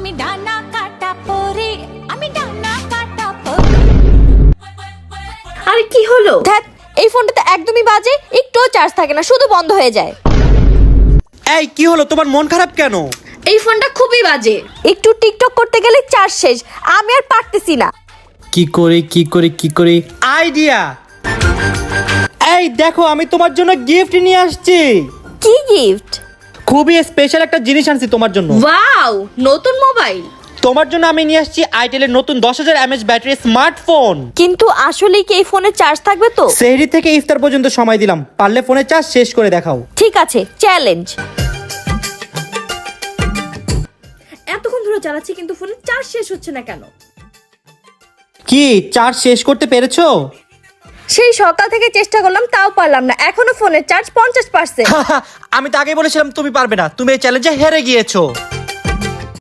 আমি ডানা কাটা পরে, আমি ডানা কাটা পরে। আরে কি হলো? ধ্যাত, এই ফোনটাতে একদমই বাজে, একটুও চার্জ থাকে না, শুধু বন্ধ হয়ে যায়। এই কি হলো, তোমার মন খারাপ কেন? এই ফোনটা খুবই বাজে। একটু টিকটক করতে গেলে চার্জ শেষ, আমি আর পারতেছি না। কি করে আইডিয়া! এই দেখো, আমি তোমার জন্য গিফট নিয়ে আসছি। কি গিফট? খুবই স্পেশাল একটা জিনিস আনছি তোমার জন্য। ওয়াও, নতুন মোবাইল। তোমার জন্য আমি নিয়ে আসছি আইটেলের নতুন 10,000 mAh ব্যাটারি স্মার্টফোন। কিন্তু আসলেই কি এই ফোনে চার্জ থাকবে তো? সেহরি থেকে ইফতার পর্যন্ত সময় দিলাম, পারলে ফোনে চার্জ শেষ করে দেখাও। ঠিক আছে, চ্যালেঞ্জ। এতক্ষণ ধরে চালাচ্ছি কিন্তু ফোনে চার্জ শেষ হচ্ছে না কেন? কি চার্জ শেষ করতে পেরেছো? সেই সকাল থেকে চেষ্টা করলাম, তাও পারলাম না। এখনো ফোনের চার্জ 50%। আমি তো আগেই বলেছিলাম তুমি পারবে না, তুমি এই চ্যালেঞ্জে হেরে গিয়েছো।